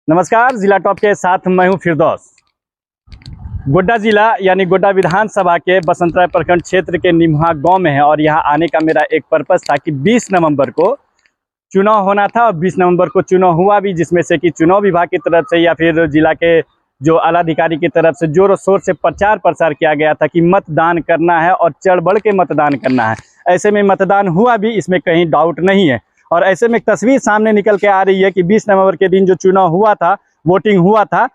नमस्कार, जिला टॉप के साथ मैं हूं फिरदौस। गोड्डा जिला यानी गोड्डा विधानसभा के बसंतराय प्रखंड क्षेत्र के निमहा गांव में है और यहां आने का मेरा एक पर्पस था कि 20 नवंबर को चुनाव होना था और 20 नवंबर को चुनाव हुआ भी, जिसमें से कि चुनाव विभाग की तरफ से या फिर जिला के जो आला अधिकारी की तरफ से जोरों शोर से प्रचार प्रसार किया गया था कि मतदान करना है और चढ़ बढ़ के मतदान करना है। ऐसे में मतदान हुआ भी, इसमें कहीं डाउट नहीं है। और ऐसे में एक तस्वीर सामने निकल के आ रही है कि 20 नवंबर के दिन जो चुनाव हुआ था, वोटिंग हुआ था,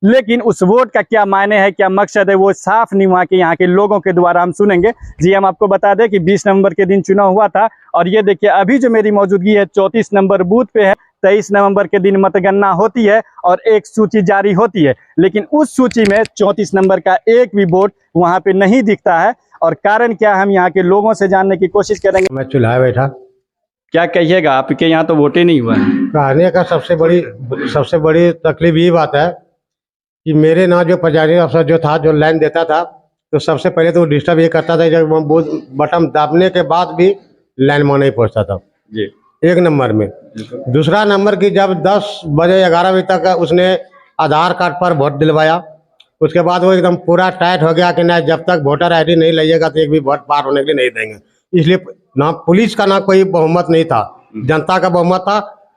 लेकिन उस वोट का क्या मायने है, क्या मकसद है, वो साफ निमहा के यहाँ के लोगों के द्वारा हम सुनेंगे। जी, हम आपको बता दें कि 20 नवंबर के दिन चुनाव हुआ था और ये देखिए अभी जो मेरी मौजूदगी है 34 नंबर बूथ पे है। 23 नवंबर के दिन मतगणना होती है और एक सूची जारी होती है, लेकिन उस सूची में 34 नंबर का एक भी वोट वहाँ पे नहीं दिखता है। और कारण क्या, हम यहाँ के लोगों से जानने की कोशिश करेंगे। मैं चूल्हा बैठा। क्या कहिएगा, आपके यहाँ तो वोट ही नहीं हुआ है। कहने का सबसे बड़ी तकलीफ ये बात है कि मेरे ना जो प्रजारी अफसर जो था, जो लाइन देता था, तो सबसे पहले तो वो डिस्टर्ब ये करता था जब वो बटन दाबने के बाद भी लाइन में नहीं पहुंचता था जी, एक नंबर में। दूसरा नंबर की जब 10 बजे 11 बजे तक उसने आधार कार्ड पर वोट दिलवाया, उसके बाद वो एकदम पूरा टाइट हो गया कि नहीं, जब तक वोटर आईडी नहीं लाइएगा तो एक भी वोट पार होने के लिए नहीं देंगे। इसलिए ना पुलिस का ना कोई बहुमत नहीं था, जनता का बहुमत था।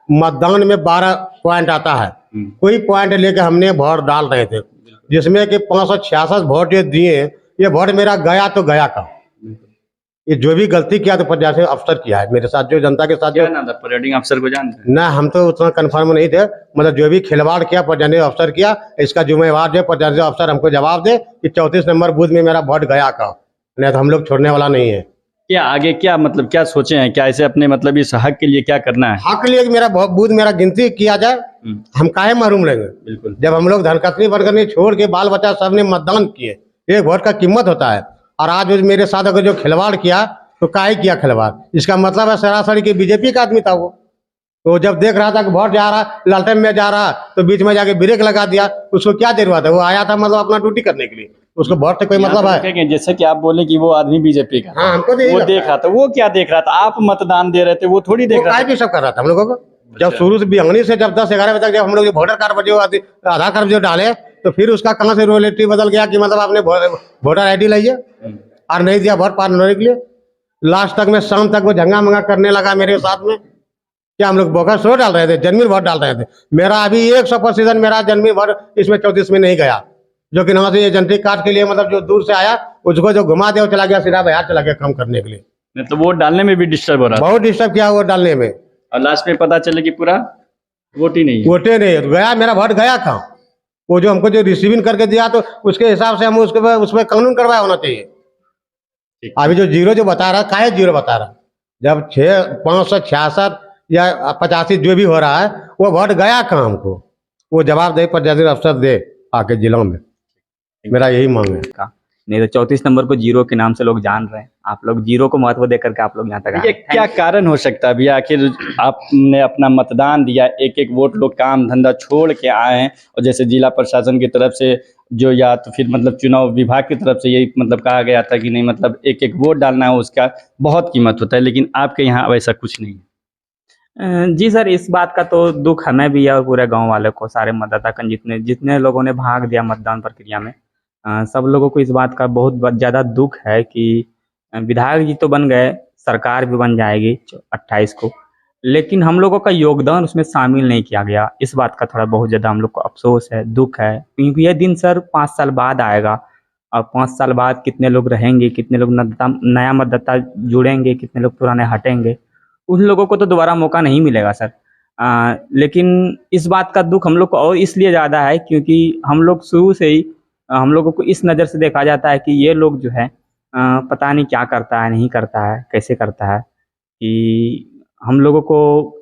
मतदान में 12 पॉइंट आता है, कोई पॉइंट लेके हमने वोट डाल रहे थे, जिसमें कि 566 वोट जो दिए, ये वोट मेरा गया तो गया का। ये जो भी गलती किया तो प्रजारी अफसर किया है मेरे साथ, जो जनता के साथ जो रिटर्निंग अफसर को जानते हैं ना, हम तो उतना कंफर्म नहीं थे, मतलब जो भी खिलवाड़ किया प्रजारी अफसर किया, इसका जिम्मेवार जो प्रजारी अफसर हमको जवाब दे कि 34 नंबर बूथ में मेरा वोट गया का, नहीं तो हम लोग छोड़ने वाला नहीं है। क्या आगे, क्या मतलब क्या सोचे हैं, क्या ऐसे अपने मतलब इस हक के लिए क्या करना है? हक के लिए मेरा बूथ मेरा गिनती किया जाए, हम काहे महरूम रहेंगे। बिल्कुल, जब जब हम लोग धनकतनी वर्गनी छोड़ के बाल बच्चा सब ने मतदान किए, एक वोट का कीमत होता है। और आज मेरे साथ अगर जो खिलवाड़ किया तो काहे किया खिलवाड़, इसका मतलब है सरासरी की बीजेपी का आदमी था वो। तो जब देख रहा था कि वोट जा रहा, लालटेन में जा रहा, तो बीच में जाके ब्रेक लगा दिया। उसको क्या जरूरत है, वो आया था मतलब अपना ड्यूटी करने के लिए, उसको वोट से कोई मतलब है। जैसे कि आप बोले कि वो आदमी बीजेपी का, हाँ, हमको तो वो देख रहा था, वो क्या देख रहा था? आप मतदान दे रहे थे, वो थोड़ी देख रहा था। भी सब कर रहा था हम लोगों को। जब शुरू से बिहंगनी से जब 10-11 बजे तक जब हम लोग वोटर कार्ड पर जो आधार कार्ड जो डाले, तो फिर उसका कहाँ से रोलेटी बदल गया कि मतलब आपने वोटर आईडी लाइए और नहीं दिया वोट पार होने के लिए। लास्ट तक में शाम तक वो झंगा मंगा करने लगा मेरे साथ में। क्या हम लोग बोगस वोट डाल रहे थे, जनमिन वोट डाल रहे थे। मेरा अभी 100% मेरा जनमिन वोट इसमें 34 में नहीं गया, जो कि वहां से एजेंट्री कार्ड के लिए मतलब जो दूर से आया, उसको जो घुमा दे वो चला गया, सीधा बिहार चला गया काम करने के लिए। तो वोट डालने में भी डिस्टर्ब हो रहा था, बहुत डिस्टर्ब किया वोट डालने में। और लास्ट में पता चले कि पूरा वोट ही नहीं है। वोटे नहीं गया, मेरा वोट गया था। वो जो हमको जो रिसीविंग करके दिया, तो उसके हिसाब से हम उसमें कानून करवाया होना चाहिए। अभी जो जीरो जो बता रहा, काहे जीरो बता रहा? जब 566 या 85 जो भी हो रहा है, वो वोट गया कहाँ हमको, वो जवाब दे प्रजारी अफसर दे आके जिलों में। मेरा यही मांग है। नहीं तो 34 नंबर को जीरो के नाम से लोग जान रहे हैं, आप लोग जीरो को महत्व देकर के आप लोग यहाँ तक आए। क्या कारण हो सकता है भैया? आखिर आपने अपना मतदान दिया, एक एक वोट लोग काम धंधा छोड़ के आए हैं, और जैसे जिला प्रशासन की तरफ से जो, या तो फिर मतलब चुनाव विभाग की तरफ से यही मतलब कहा गया था कि नहीं, मतलब एक एक वोट डालना है, उसका बहुत कीमत होता है, लेकिन आपके यहाँ वैसा कुछ नहीं है। जी सर, इस बात का तो दुख हमें भी है और पूरे गांव वाले को, सारे मतदाता जितने जितने लोगों ने भाग दिया मतदान प्रक्रिया में, सब लोगों को इस बात का बहुत ज़्यादा दुख है कि विधायक जी तो बन गए, सरकार भी बन जाएगी 28 को, लेकिन हम लोगों का योगदान उसमें शामिल नहीं किया गया। इस बात का थोड़ा बहुत ज़्यादा हम लोग को अफसोस है, दुख है, क्योंकि यह दिन सर 5 साल बाद आएगा और 5 साल बाद कितने लोग रहेंगे, कितने लोग नया मतदाता जुड़ेंगे, कितने लोग पुराने हटेंगे, उन लोगों को तो दोबारा मौका नहीं मिलेगा सर। लेकिन इस बात का दुख हम लोग को और इसलिए ज़्यादा है क्योंकि हम लोग शुरू से ही हम लोगों को इस नज़र से देखा जाता है कि ये लोग जो है पता नहीं क्या करता है, नहीं करता है, कैसे करता है, कि हम लोगों को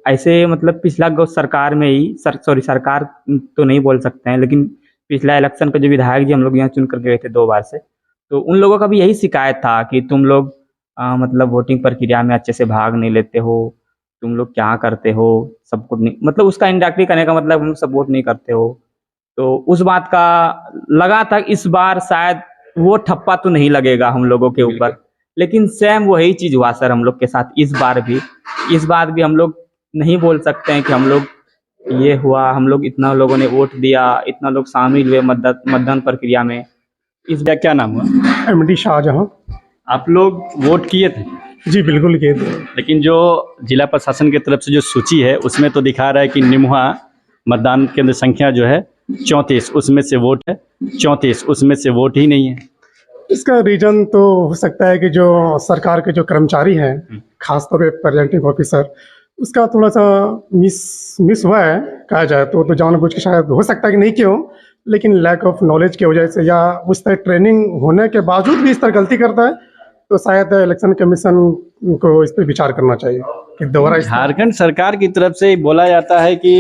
ऐसे मतलब पिछला सरकार में ही सरकार तो नहीं बोल सकते हैं, लेकिन पिछला इलेक्शन का जो विधायक जी हम लोग यहाँ चुन कर गए थे 2 बार से, तो उन लोगों का भी यही शिकायत था कि तुम लोग मतलब वोटिंग प्रक्रिया में अच्छे से भाग नहीं लेते हो, तुम लोग क्या करते हो, सपोर्ट नहीं, मतलब उसका इनडायरेक्टली करने का मतलब हम सपोर्ट नहीं करते हो। तो उस बात का लगा था इस बार शायद वो ठप्पा तो नहीं लगेगा हम लोगों के ऊपर, लेकिन सेम वही चीज़ हुआ सर हम लोग के साथ। इस बार भी हम लोग नहीं बोल सकते हैं कि हम लोग ये हुआ, हम लोग इतना लोगों ने वोट दिया, इतना लोग शामिल हुए मतदान प्रक्रिया में। इस क्या नाम हुआ? एमडी शाहजहां। आप लोग वोट किए थे, जी बिल्कुल किए थे। लेकिन जो जिला प्रशासन की तरफ से जो सूची है उसमें तो दिखा रहा है कि निमहा मतदान केंद्र संख्या जो है 34, उसमें से वोट है 34, उसमें से वोट ही नहीं है। इसका रीजन तो हो सकता है कि जो सरकार के जो कर्मचारी हैं, खासतौर पे प्रेजेंटिंग ऑफिसर, उसका थोड़ा सा मिस हुआ है कहा जाए तो जानबूझ के शायद हो सकता है कि नहीं क्यों, लेकिन लैक ऑफ नॉलेज की वजह से या उस तरह ट्रेनिंग होने के बावजूद भी इस तरह गलती करता है, तो शायद इलेक्शन कमीशन को इस पर विचार करना चाहिए कि दोबारा झारखंड सरकार की तरफ से बोला जाता है कि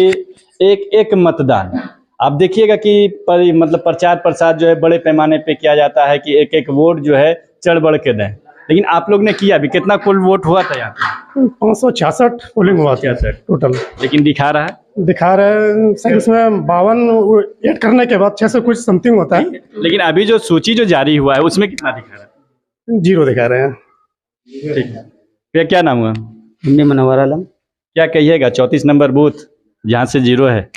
एक एक मतदान, आप देखिएगा कि मतलब प्रचार प्रसार जो है बड़े पैमाने पे किया जाता है कि एक एक वोट जो है चढ़ बढ़ के दें, लेकिन आप लोग ने किया भी, कितना कुल वोट हुआ था यहाँ पे? 566 पोलिंग हुआ था टोटल, लेकिन दिखा रहा है सर इसमें 52 ऐड करने के बाद 600 कुछ समथिंग होता है, लेकिन अभी जो सूची जो जारी हुआ है उसमें कितना दिखा रहा है? 0 दिखा रहे हैं। ठीक है, फिर क्या नाम हुआ? हिंदी मनोवर आलम। क्या कहिएगा 34 नंबर बूथ जहाँ से 0 है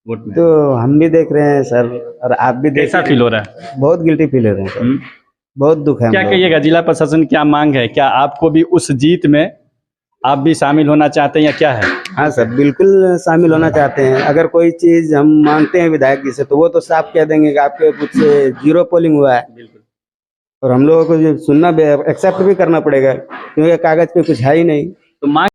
वोट में? तो हम भी देख रहे हैं सर, और आप भी देख कैसा फील हो रहा है? बहुत गिल्टी फील हो रहे हैं सर, बहुत दुख है। क्या कहिएगा, जिला प्रशासन क्या मांग है? क्या आपको भी उस जीत में आप भी शामिल होना चाहते हैं या क्या है? हाँ सर, बिल्कुल शामिल होना चाहते हैं। अगर कोई चीज हम मांगते हैं विधायक जी से तो वो तो साफ कह देंगे कि आपके कुछ 0 पोलिंग हुआ है, और हम लोगों को सुनना भी, एक्सेप्ट भी करना पड़ेगा, क्योंकि कागज पे कुछ है ही नहीं। तो मांग